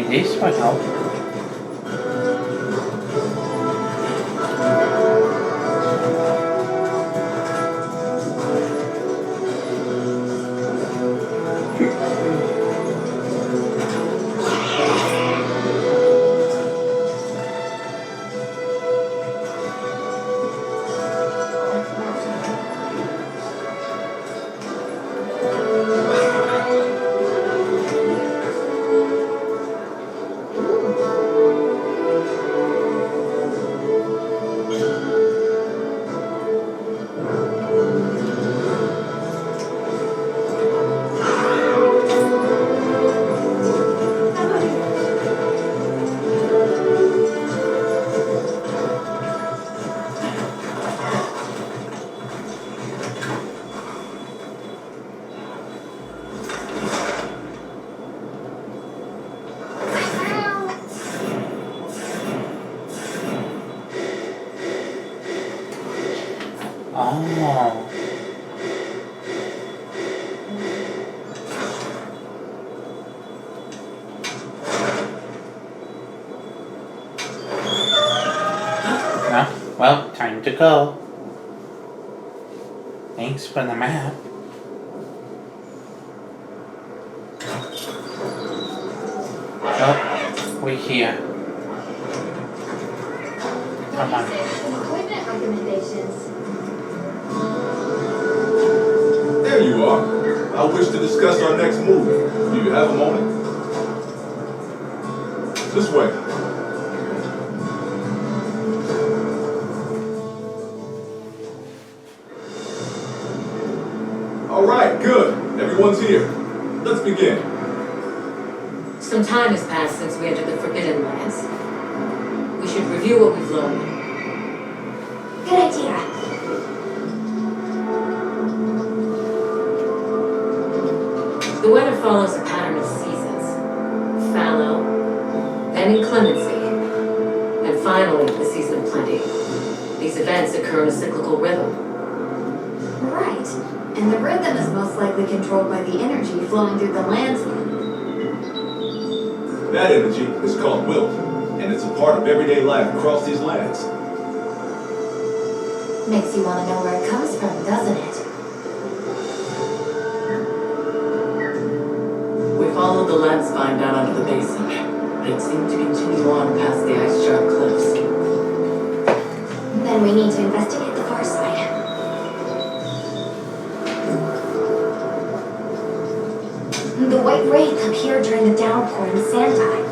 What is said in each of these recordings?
This would help. Oh. Well, time to go. Thanks for the map. Oh, we're here. Come on. Equipment recommendations. There you are. I wish to discuss our next move. Do you have a moment? This way. All right, good. Everyone's here. Let's begin. Some time has passed since we entered the Forbidden Lands. We should review what we've learned. Good idea. The weather follows a pattern of seasons. Fallow, then inclemency, and finally the season of plenty. These events occur in a cyclical rhythm. Right. And the rhythm is most likely controlled by the energy flowing through the landscape. That energy is called wilt, and it's a part of everyday life across these lands. Makes you want to know where it comes from, doesn't it? We followed the land spine down under the basin, but it seemed to continue on past the ice sharp cliffs. Then we need to investigate the far side. The white wraith appeared during the downpour in Sandai.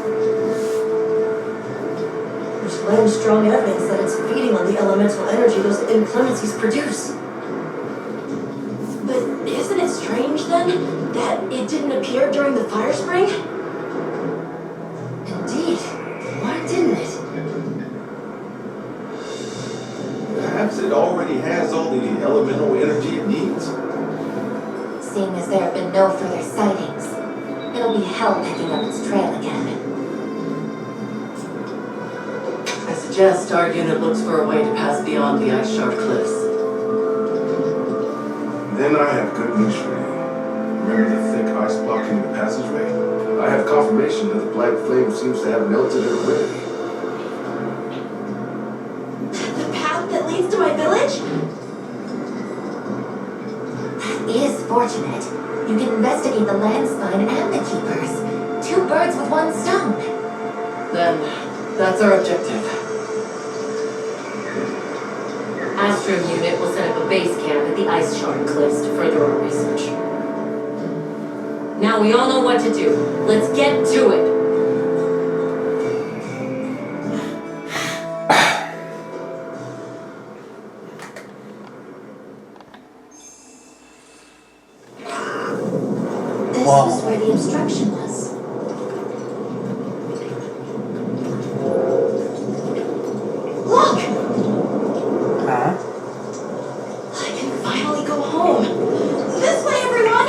There's laying strong evidence that it's feeding on the elemental energy those inclemencies produce. But isn't it strange then that it didn't appear during the fire spring? Indeed. Why didn't it? Perhaps it already has all the elemental energy it needs. Seeing as there have been no further sightings, it'll be hell picking up its trail again. I suggest our unit looks for a way to pass beyond the ice sharp cliffs. Then I have good news for you. Remember the thick ice blocking the passageway? I have confirmation that the black flame seems to have melted it already. The path that leads to my village? That is fortunate. You can investigate the landspine and the keepers. 2 birds with 1 stone. Then, that's our objective. Astrum unit will set up a base camp at the ice shard cliffs to further our research. Now we all know what to do. Let's get to it. This was where the obstruction was. Look! Huh? I can finally go home. This way, everyone!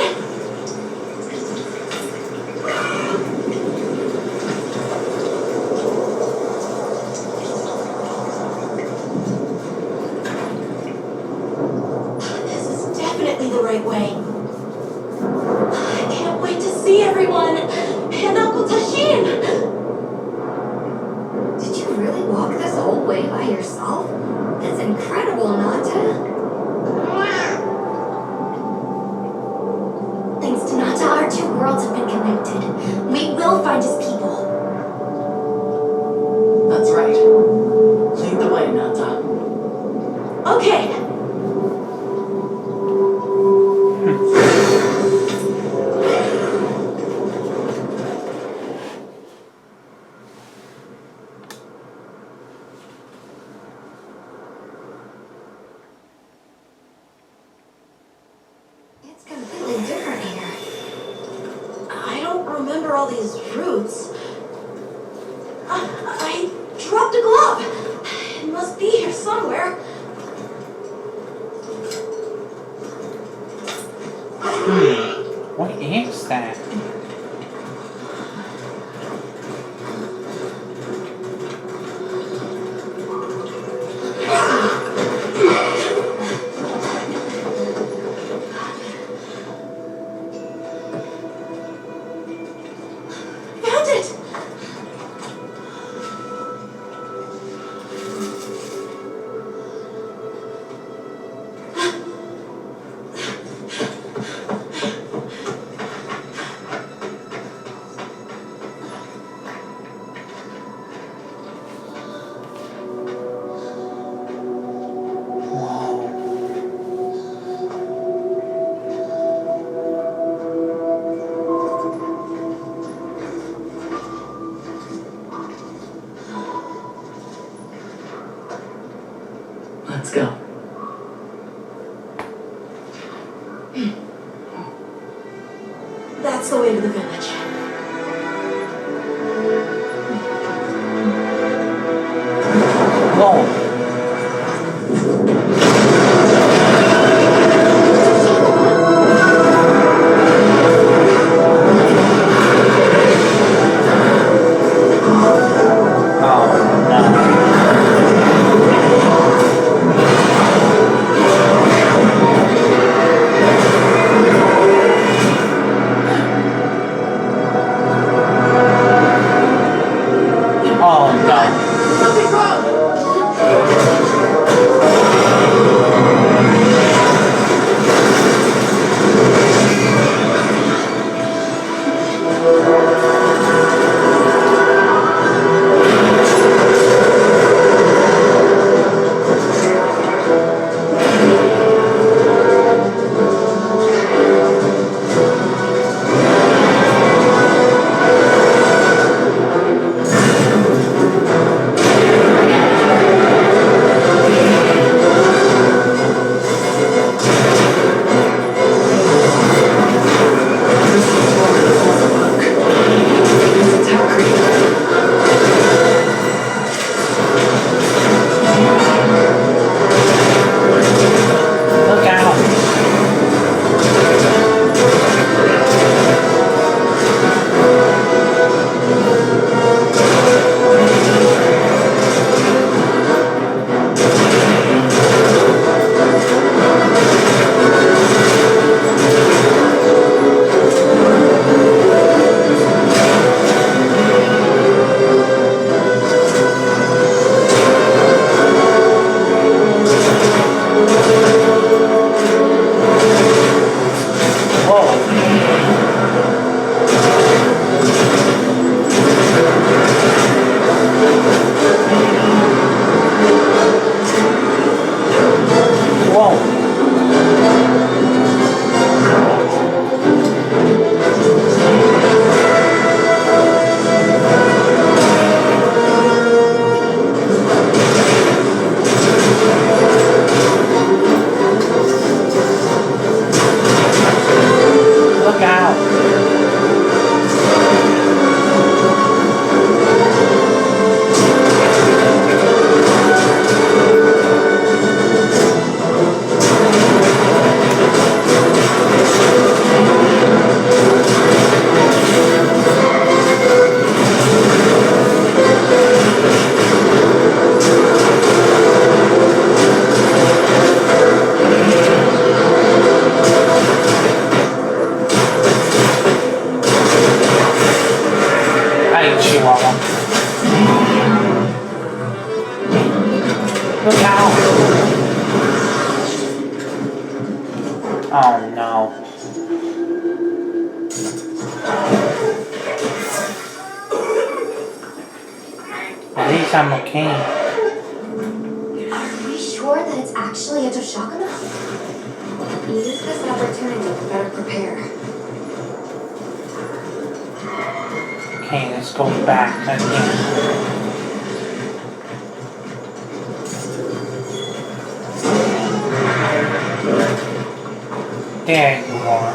This is definitely the right way. I can't wait to see everyone! are all these roots? I dropped a glove. It must be here somewhere. What is that? Found it! Let's go. That's the way to the village. Whoa! Oh no. At least I'm okay. Are we sure that it's actually a Toshakana? Use this opportunity to better prepare. Okay, let's go back again. There you are.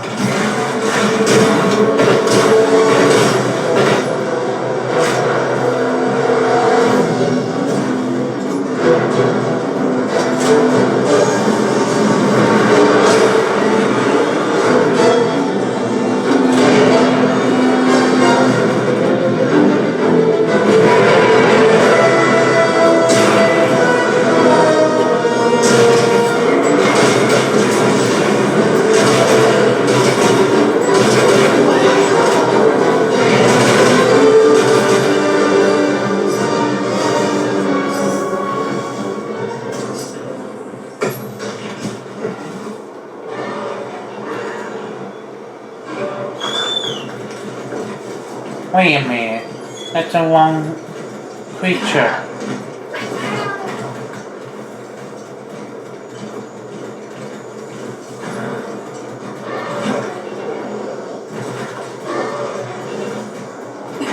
Wait a minute. That's the wrong creature.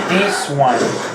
This one.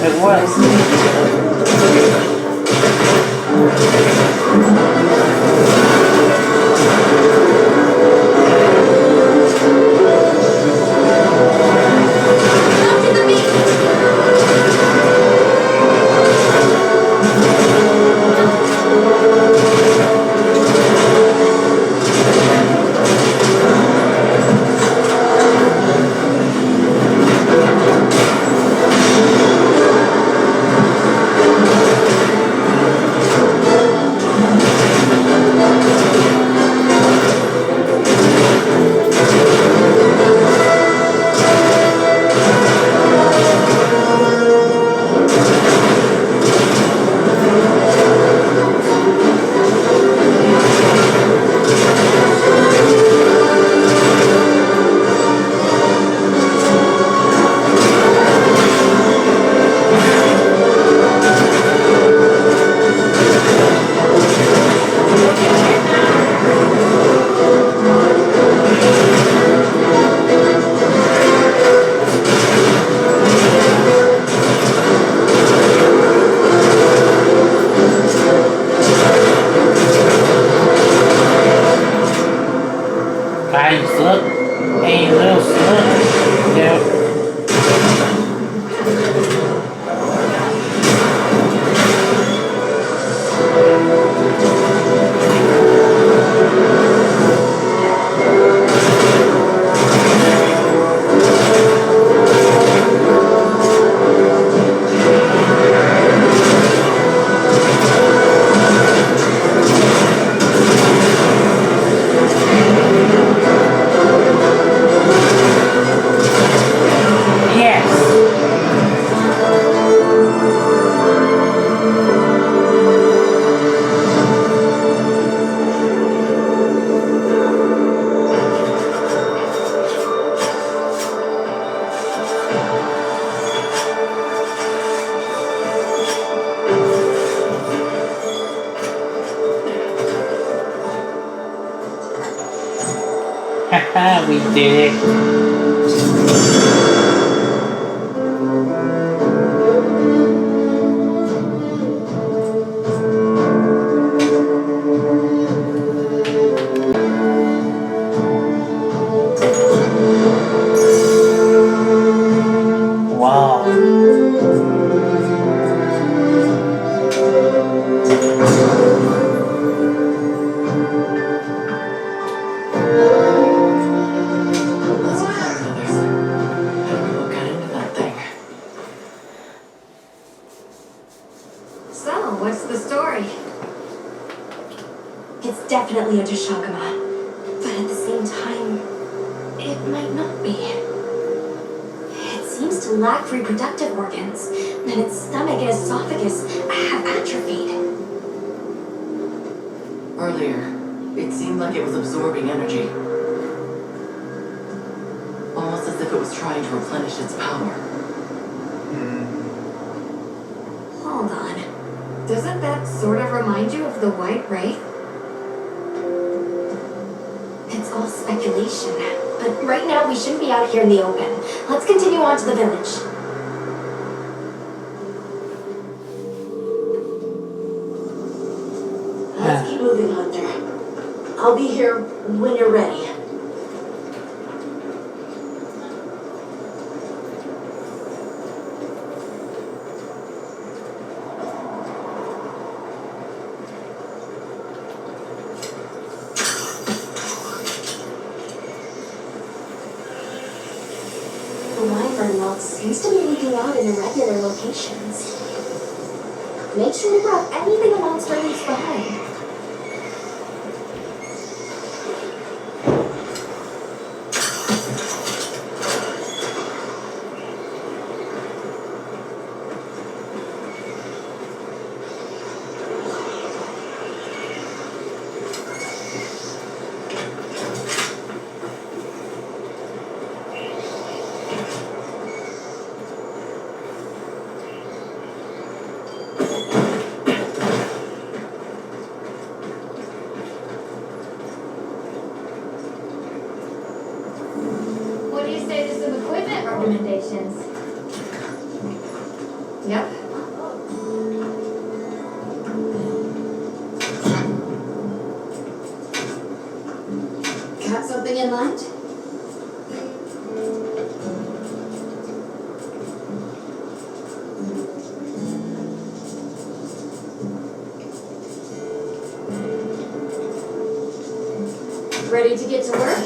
It was. Guys, look. Hey, little look. There. Haha, we did it. Wow. Let's clear others. How do we get into that thing? So, what's the story? It's definitely a Deshagama, but at the same time, it might not be. It seems to lack reproductive organs, and its stomach and esophagus have atrophied. Earlier, it seemed like it was absorbing energy. Almost as if it was trying to replenish its power. Hold on. Doesn't that sort of remind you of the White Wraith? It's all speculation, but right now we shouldn't be out here in the open. Let's continue on to the village. Let's keep moving, Hunter. I'll be here when you're ready. The wyvern moth seems to be leaking out in irregular locations. Make sure you grab anything a monster leaves behind. What do you say to some equipment recommendations? Yep, Got something in mind? Ready to get to work?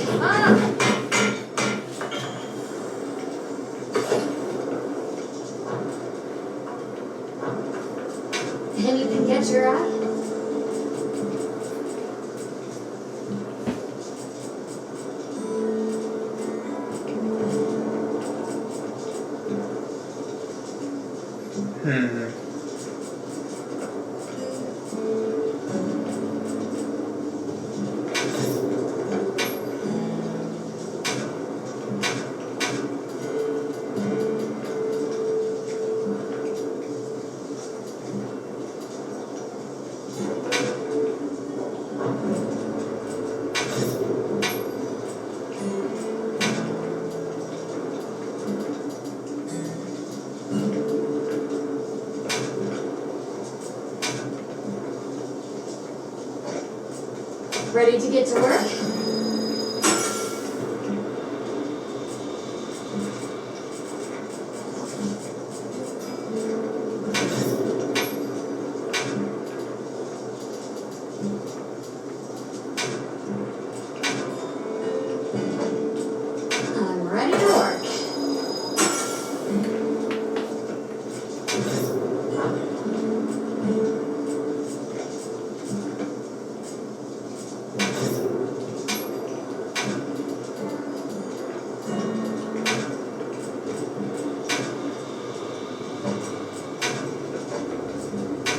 Anything catch your eye? Ready to get to work? I'm ready to work.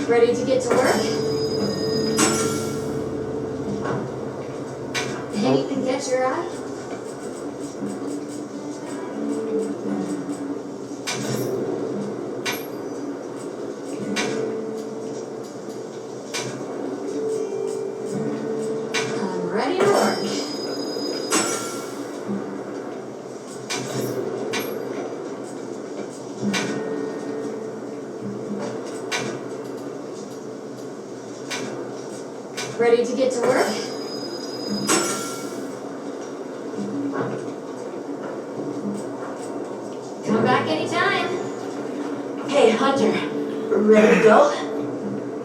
Ready to get to work? Anything catch your eye? I'm ready to work. Ready to get to work? Come back anytime. Hey, Hunter. Ready to go?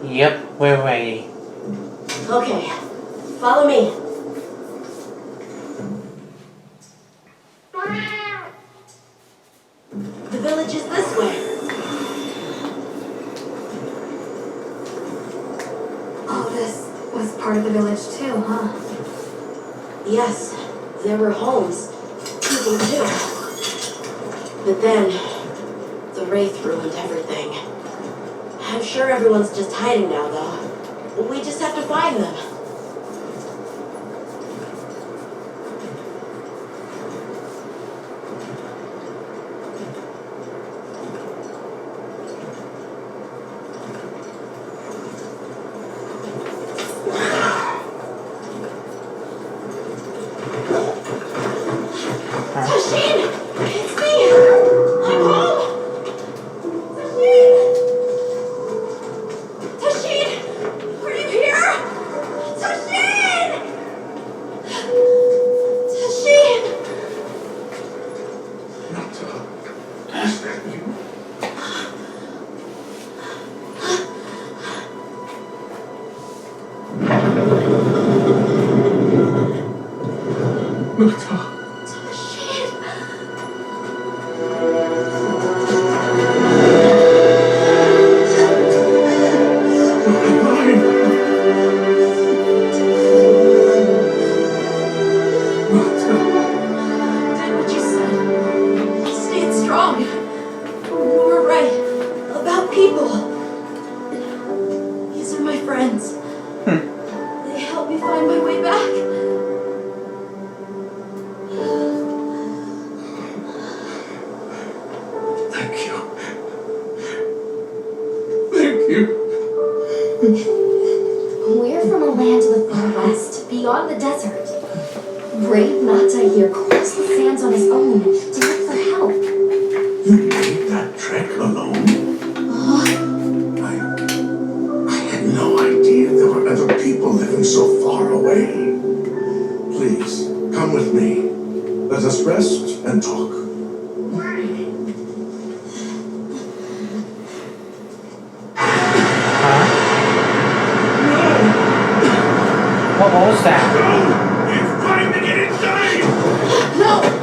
Yep, we're ready. Okay. Follow me. The village is this way. Oh, this was part of the village too, huh? Yes, there were homes. People too. But then, the Wraith ruined everything. I'm sure everyone's just hiding now, though. We just have to find them. Tashin! It's me! I'm home! Tashin! Tashin! Are you here? Tashin! Tashin! Nata, is that you? Nata. Did what you said. Stayed strong. You were right. About people. These are my friends. They helped me find my way back. Thank you. Thank you. We're from a land to the far west, beyond the desert. Brave Nata here crossed the sands on his own to look for help. You made that trek alone? I had no idea there were other people living so far away. Please, come Come with me. Let us rest and talk. What was that? No! It's time to get inside! No!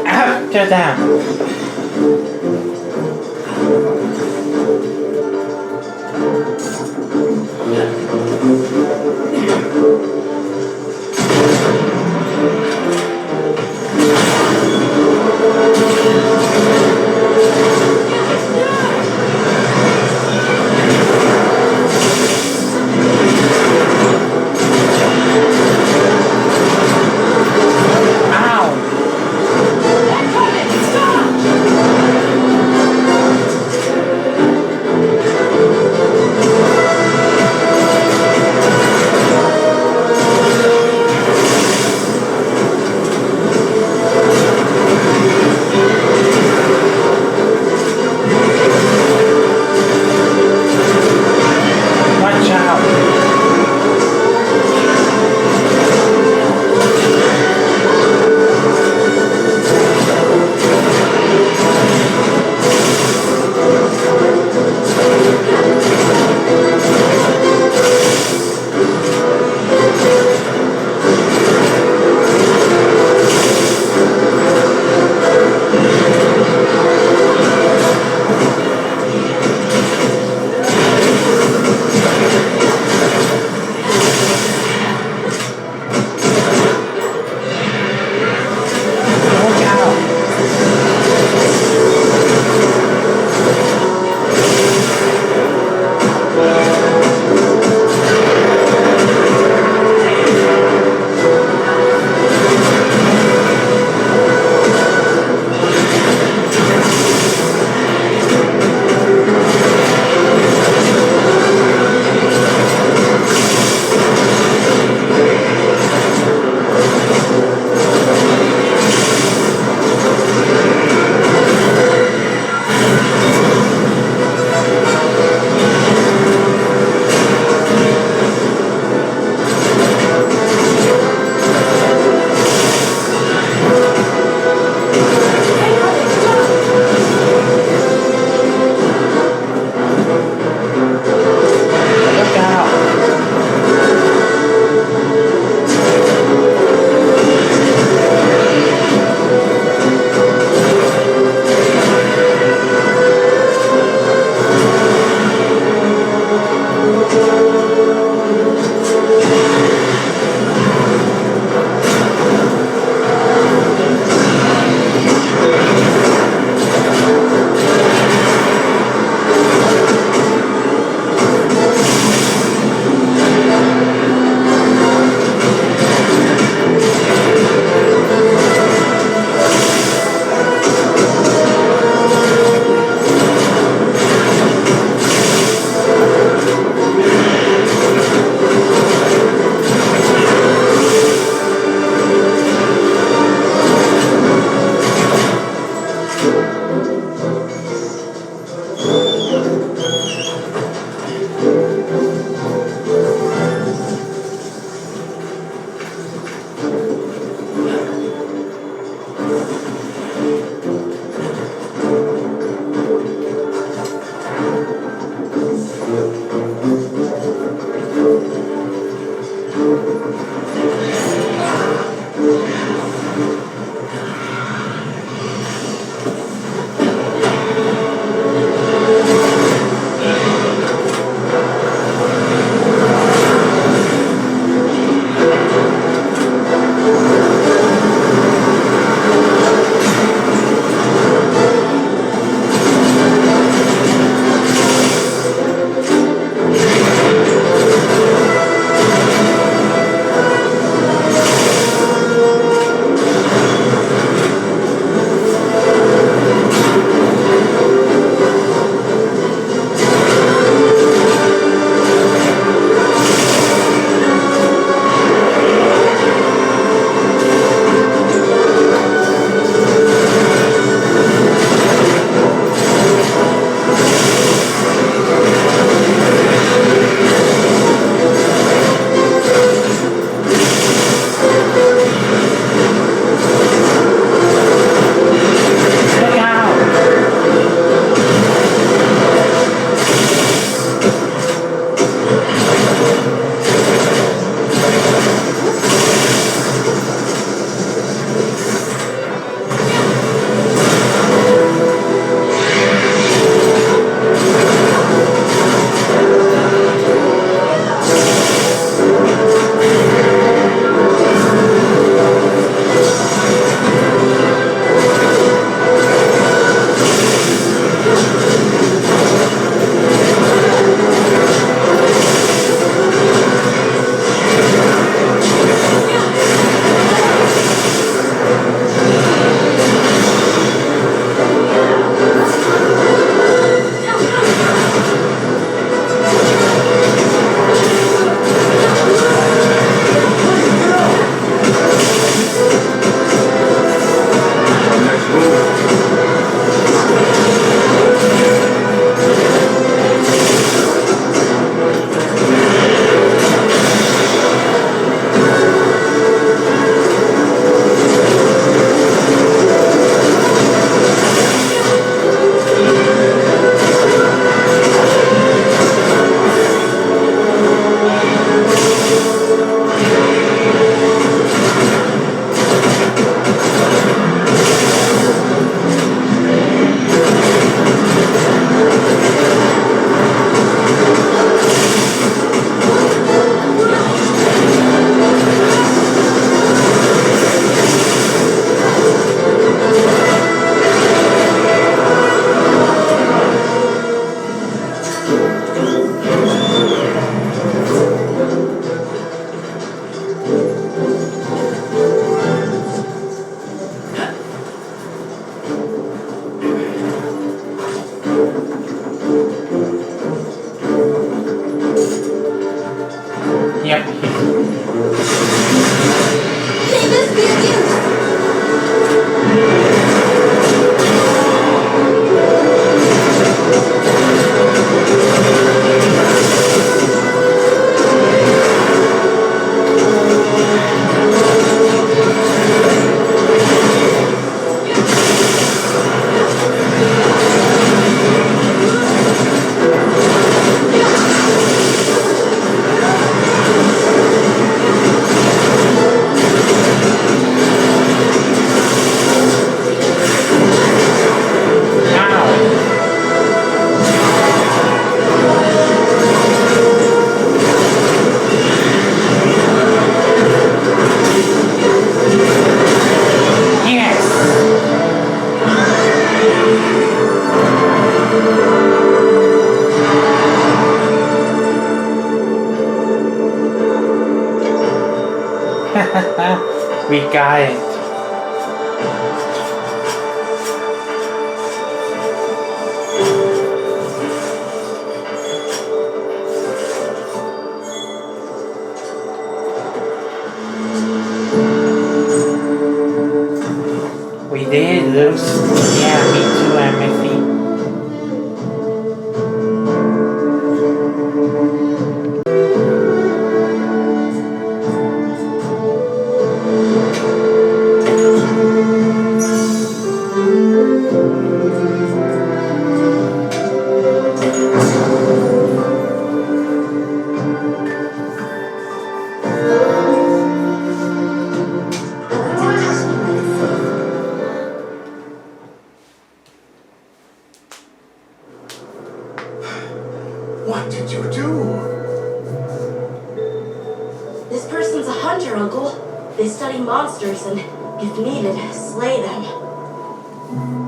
After them. We got it. We did lose. Yeah, me too, Amity. What did you do? This person's a hunter, Uncle. They study monsters and, if needed, slay them.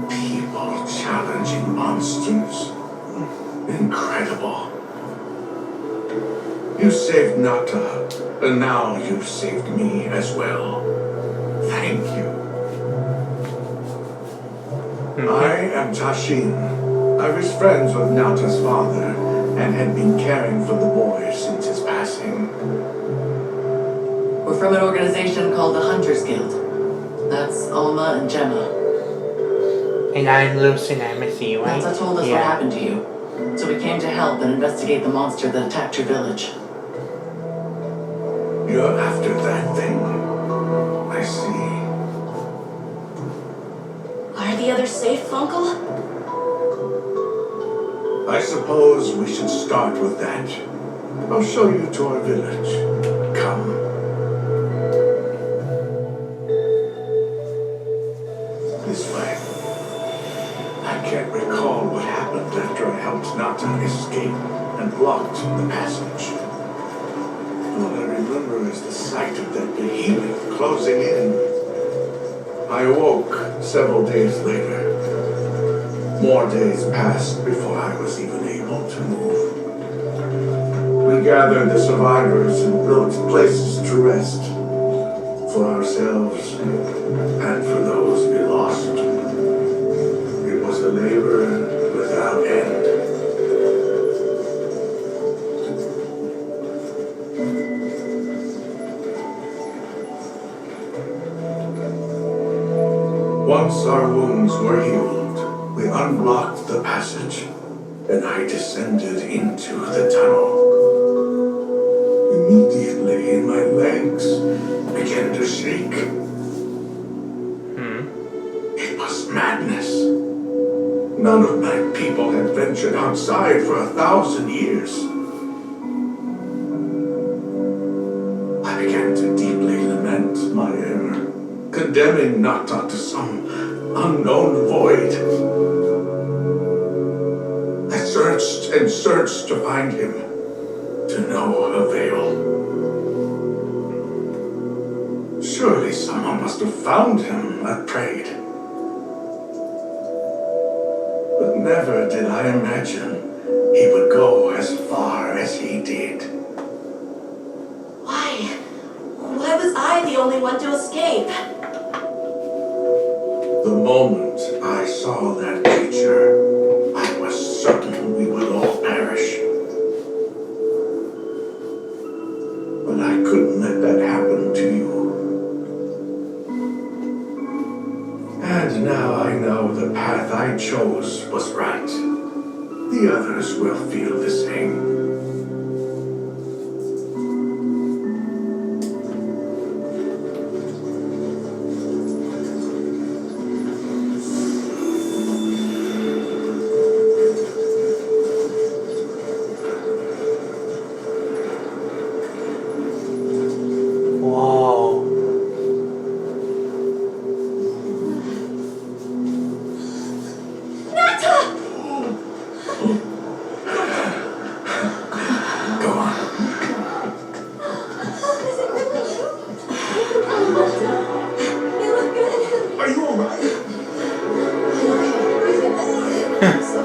People challenging monsters. Incredible. You saved Nata, and now you've saved me as well. Thank you. I am Tashin. I was friends with Nata's father and had been caring for the boy since his passing. We're from an organization called the Hunters Guild. That's Alma and Gemma. And I'm losing Amity, right? Nata told us what happened to you. So we came to help and investigate the monster that attacked your village. You're after that thing? I see. Are the others safe, Uncle? I suppose we should start with that. I'll show you to our village. Come. This way. I can't recall what happened after I helped Nata escape and blocked the passage. All I remember is the sight of that behemoth closing in. I awoke several days later. More days passed before I was even able to move. We gathered the survivors and built places to rest. For ourselves and for those we lost. It was a labor without end. Once our wounds were healed, we unblocked the passage, and I descended into the tunnel. Immediately, my legs began to shake. It was madness. None of my people had ventured outside for 1,000 years. I began to deeply lament my error, condemning Nata to some unknown void. I searched and searched to find him, to no avail. Surely someone must have found him, I prayed. But never did I imagine he would go as far as he did. Why? Why was I the only one to escape? The moment I saw that creature, I was certain we would all perish. But I couldn't let that happen to you. And now I know the path I chose was right. The others will feel the same. Whoa. Go on. You look good. Are you alright?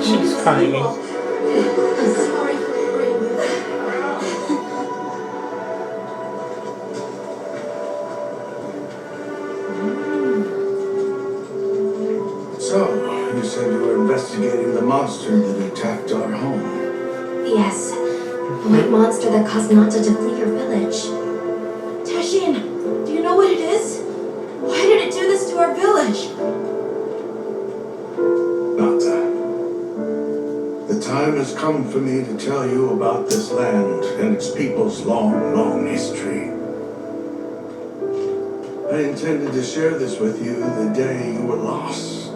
She's crying. I'm sorry for worrying you. white monster that caused Nata to flee your village. Tashin, do you know what it is? Why did it do this to our village? Nata, the time has come for me to tell you about this land and its people's long, long history. I intended to share this with you the day you were lost.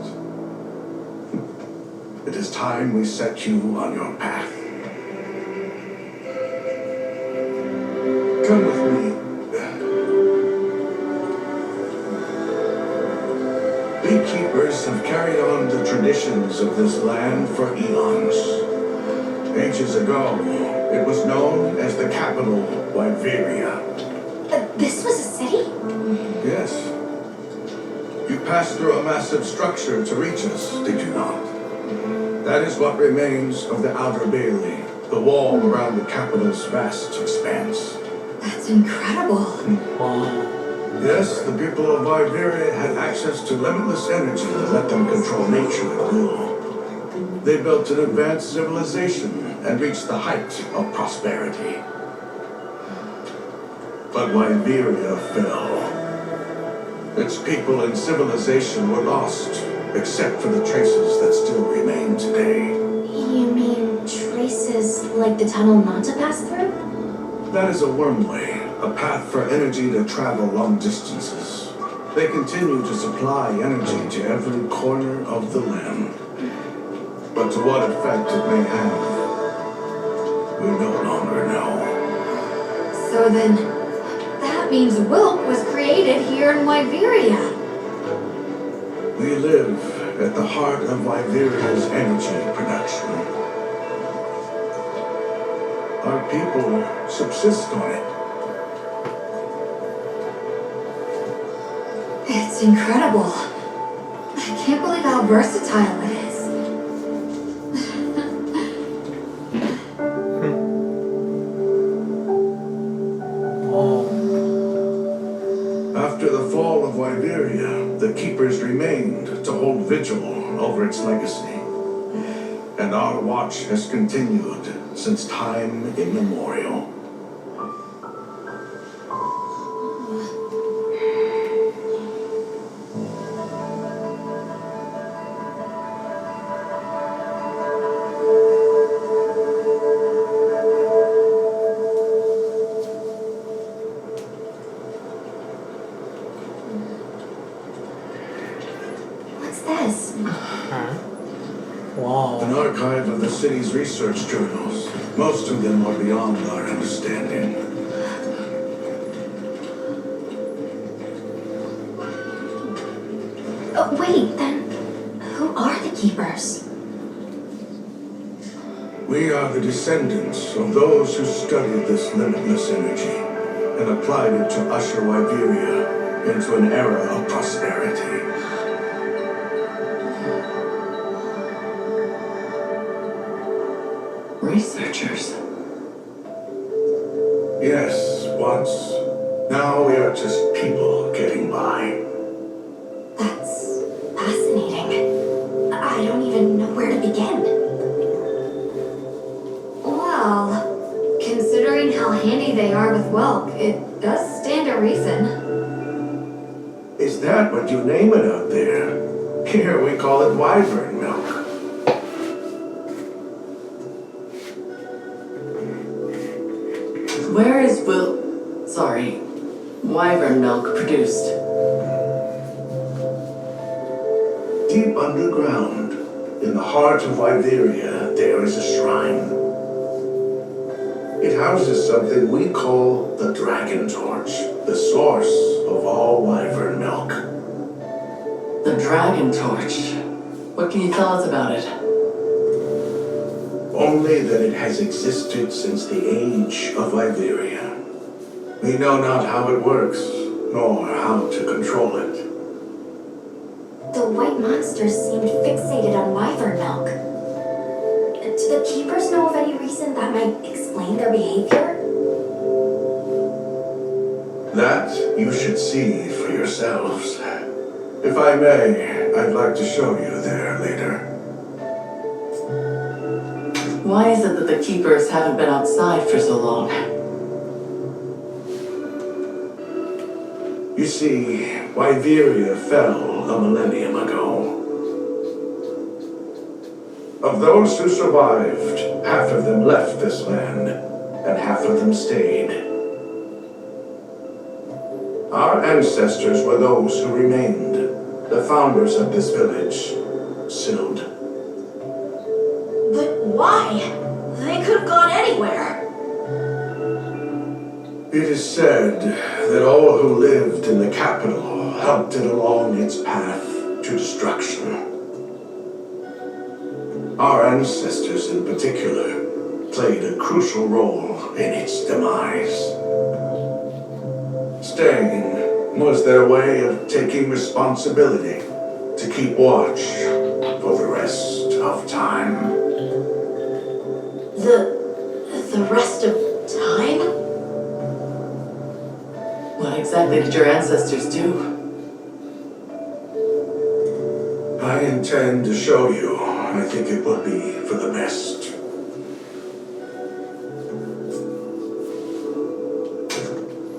It is time we set you on your path. Come with me. Beekeepers have carried on the traditions of this land for eons. Ages ago, it was known as the capital, Wyveria. This was a city? Yes. You passed through a massive structure to reach us, did you not? That is what remains of the outer bailey, the wall around the capital's vast expanse. That's incredible. Wow. Yes, the people of Wyveria had access to limitless energy that let them control nature at will. They built an advanced civilization and reached the height of prosperity. But Wyveria fell. Its people and civilization were lost, except for the traces that still remain today. You mean traces like the tunnel Nata passed through? That is a wormway, a path for energy to travel long distances. They continue to supply energy to every corner of the land. But to what effect it may have, we no longer know. So then, that means Wilk was created here in Wyveria. We live at the heart of Wyveria's energy production. Our people subsist on it. It's incredible. I can't believe how versatile it is. Wow. After the fall of Wyveria, the Keepers remained to hold vigil over its legacy. And our watch has continued since time immemorial. What's this? Huh? Wow. An archive of the city's research journals. Most of them are beyond our understanding. Oh, wait, then who are the Keepers? We are the descendants of those who studied this limitless energy and applied it to usher Wyveria into an era of prosperity. Researchers. Yes, once. Now we are just people getting by. That's fascinating. I don't even know where to begin. Well, considering how handy they are with Welk, it does stand to reason. Is that what you name it out there? Here we call it wyvern milk. Where is wyvern milk produced? Deep underground, in the heart of Wyveria, there is a shrine. It houses something we call the Dragon Torch, the source of all wyvern milk. The Dragon Torch. What can you tell us about it? Only that it has existed since the age of Wyveria. We know not how it works, nor how to control it. The white monsters seemed fixated on wyvern milk. Do the Keepers know of any reason that might explain their behavior? That you should see for yourselves. If I may, I'd like to show you there later. Why is it that the keepers haven't been outside for so long? You see, Wyveria fell a millennium ago. Of those who survived, half of them left this land, and half of them stayed. Our ancestors were those who remained, the founders of this village, Sild. But why? They could have gone anywhere. It is said that all who lived in the capital helped it along its path to destruction. Our ancestors in particular played a crucial role in its demise. Staying was their way of taking responsibility to keep watch for the rest of time. The rest of time? What exactly did your ancestors do? I intend to show you. I think it would be for the best.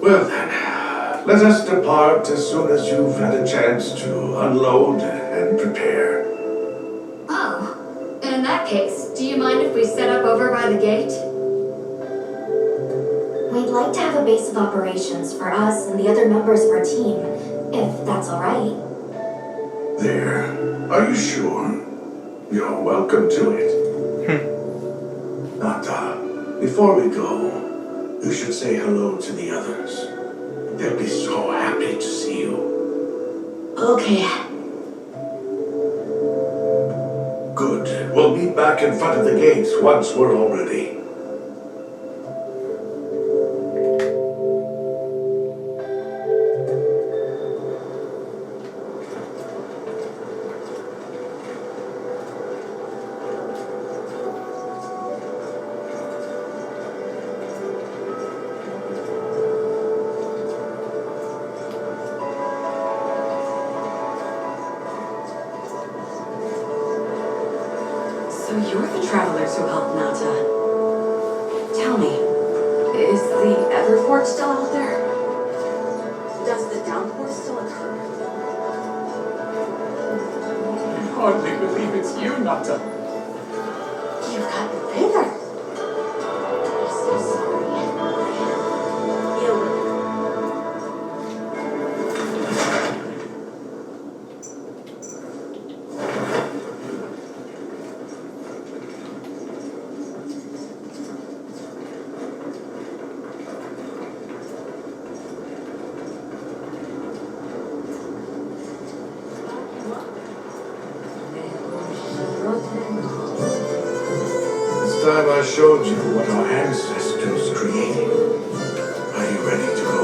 Well then, let us depart as soon as you've had a chance to unload and prepare. Oh, in that case, do you mind if we set up over by the gate? We'd like to have a base of operations for us and the other members of our team, if that's alright. There. Are you sure? You're welcome to it. Nata, before we go, you should say hello to the others. They'll be so happy to see you. Okay. Good. We'll meet back in front of the gates once we're all ready. So you're the travelers who helped Nata. Tell me, is the Everfort still out there? Does the downpour still occur? I hardly believe it's you, Nata. You've gotten bigger. I'm so sorry. You. This time I showed you what our ancestors created. Are you ready to go?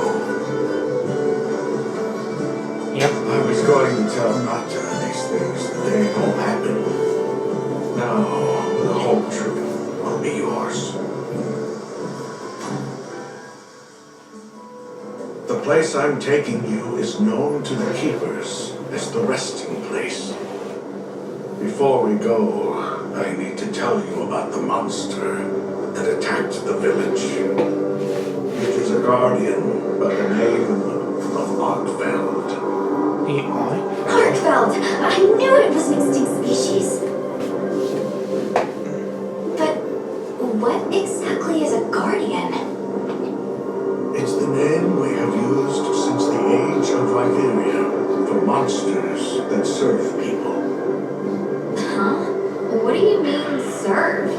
Yep. I was going to tell Nata these things the day it all happened. Now, the whole truth will be yours. The place I'm taking you is known to the keepers as the resting place. Before we go, I need to tell you about the monster that attacked the village. It is a guardian by the name of Arkfeld. The eye. Arkfeld! I knew it was an extinct species. But what exactly is a guardian? It's the name we have used since the age of Wyveria for monsters that serve people. Huh? What do you mean, serve?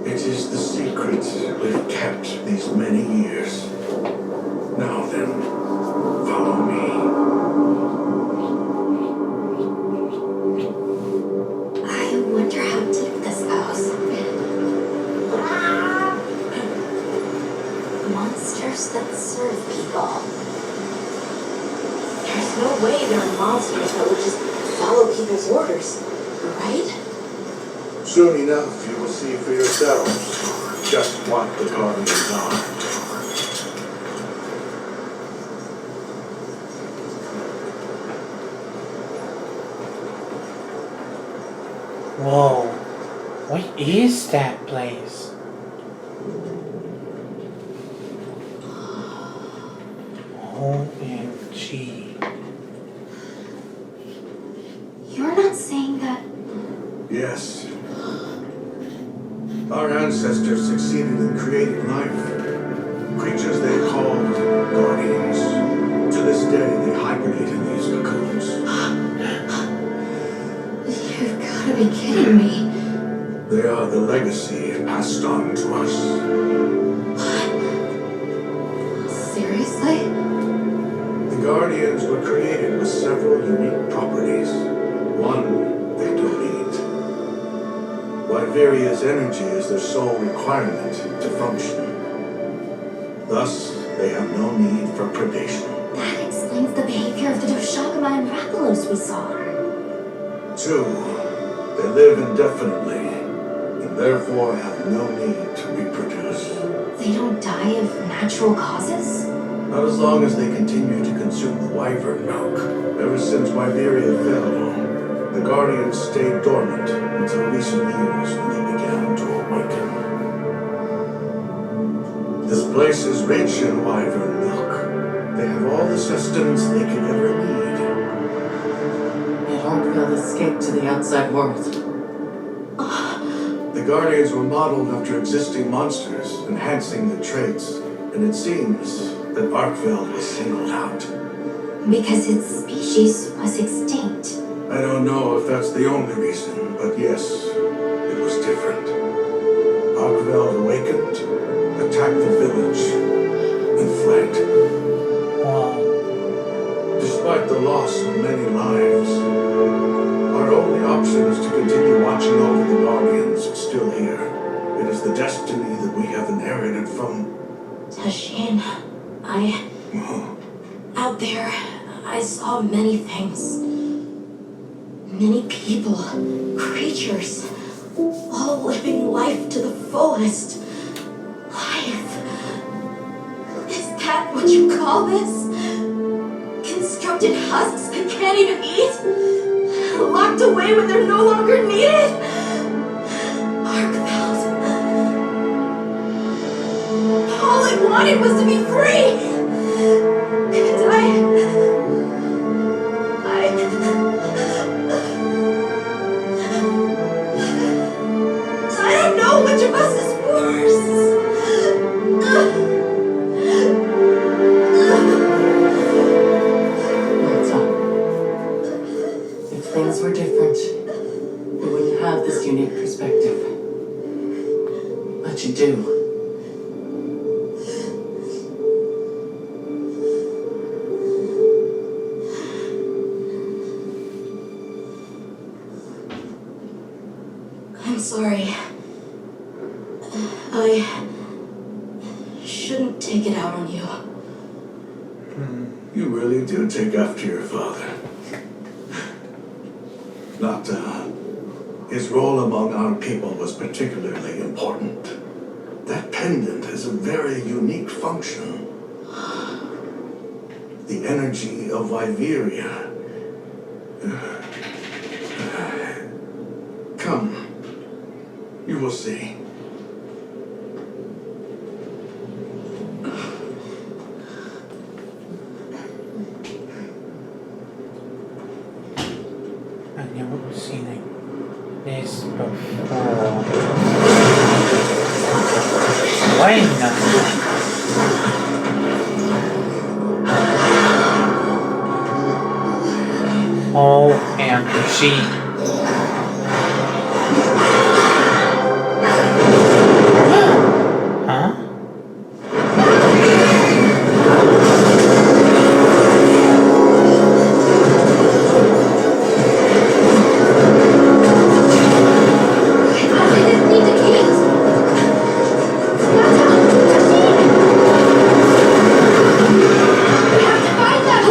It is the secret we've kept these many years. Now then, follow me. I wonder how deep this goes. Monsters that serve people. There's no way there are monsters that would just follow people's orders, right? Soon enough, you will see for yourselves just what the guardians are. Whoa. What is that place? OMG. You're not saying that. Yes. Our ancestors succeeded in creating life. Creatures they called guardians. To this day, they hibernate in these cocoons. You've gotta be kidding me. They are the legacy passed on to us. Seriously? The guardians were created with several unique properties. One they don't need. Wyveria's energy is their sole requirement to function. Thus, they have no need for predation. That explains the behavior of the Doshagama and Rakpalos we saw. Two, they live indefinitely, and therefore have no need to reproduce. They don't die of natural causes? Not as long as they continue to consume the wyvern milk. Ever since Wyveria fell, the guardians stayed dormant until recent years when they began to awaken. This place is rich in wyvern milk. They have all the sustenance they could ever need. Yet Arkveld escaped to the outside world. The guardians were modeled after existing monsters, enhancing their traits, and it seems that Arkveld was singled out. Because its species was extinct. I don't know if that's the only reason, but yes, it was different. Arkveld awakened, attacked the village, and fled. Wow. Despite the loss of many lives, our only option is to continue watching over the guardians still here. It is the destiny that we have inherited from... Tashin, out there, I saw many things. Many people, creatures, all living life to the fullest. Life. Is that what you call this? Constructed husks that can't even eat? Locked away when they're no longer needed? Arkveld. All I wanted was to be free! And I don't know which of us is worse. Marta, if things were different, we wouldn't have this unique perspective. But you do. I'm sorry. I shouldn't take it out on you. You really do take after your father. Not, his role among our people was particularly important. That pendant has a very unique function. The energy of Wyveria. Come. You will see. I've never seen this before. Why not? OMG. Huh? I didn't need to keep. We have to find them!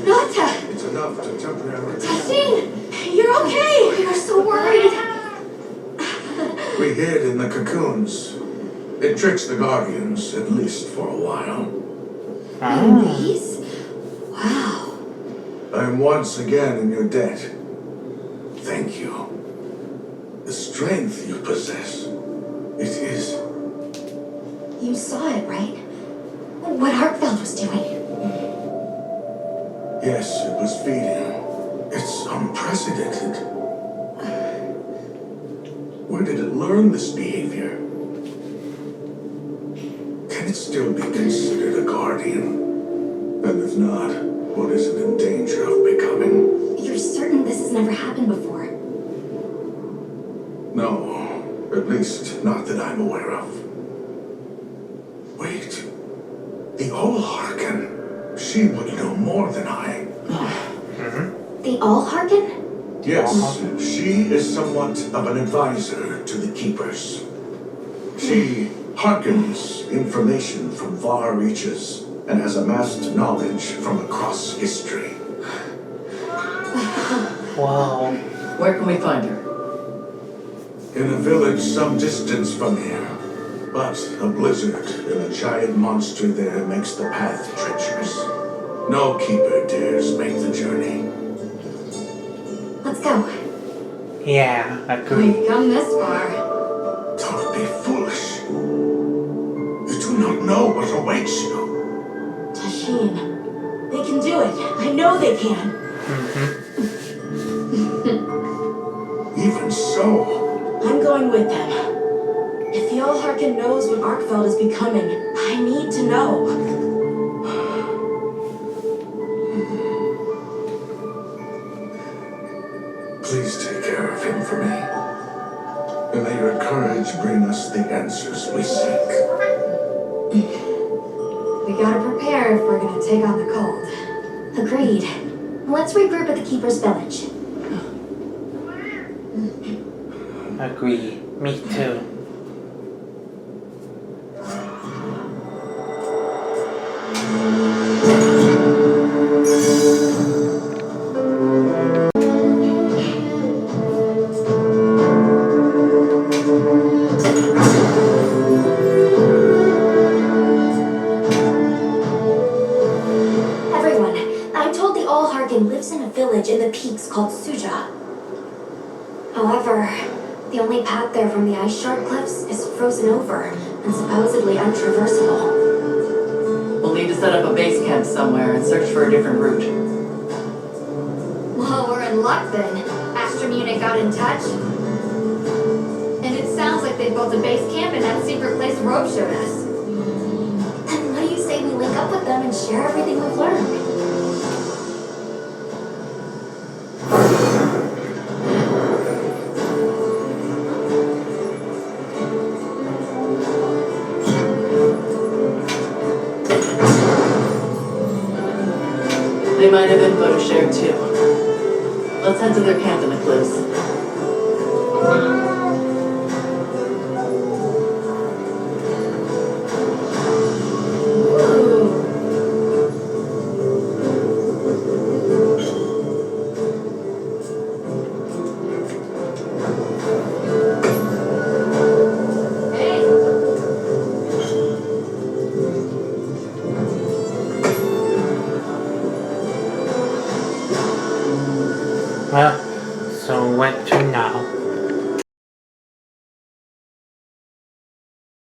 Nata! It's enough to temporarily. Tashine! You're okay! We were so worried. We hid in the cocoons. It tricks the Guardians, at least for a while. These? Wow. I'm once again in your debt. Thank you. The strength you possess. It is. You saw it, right? What Arkfeld was doing. Yes, it was feeding. It's unprecedented. Where did it learn this behavior? Can it still be considered a guardian? And if not, what is it in danger of becoming? You're certain this has never happened before? No, at least not that I'm aware of. Wait, the All-Harken. She would know more than I. The All-Harken? Yes, she is somewhat of an advisor to the Keepers. She hearkens information from far reaches and has amassed knowledge from across history. Wow. Where can we find her? In a village some distance from here. But a blizzard and a giant monster there makes the path treacherous. No keeper dares make the journey. Let's go. Yeah, agree. We've come this far. Don't be foolish. You do not know what awaits you. Tashine, they can do it. I know they can. Even so, I'm going with them. If the All-Harken knows what Arkfeld is becoming, I need to know. please take care of him for me. And may your courage bring us the answers we seek. We gotta prepare if we're gonna take on the cold. Agreed. Let's regroup at the Keeper's Village. Agree. Me too. Everyone, I'm told the All-Harken lives in a village in the peaks called Suja. However, the only path there from the ice shard cliffs is frozen over and supposedly untraversable. We'll need to set up a base camp somewhere and search for a different route. Well, we're in luck then. Astrum unit got in touch. And it sounds like they built a base camp in that secret place Robe showed us. Then what do you say we link up with them and share everything we've learned? They might have info to share too. Let's head to their camp in the cliffs.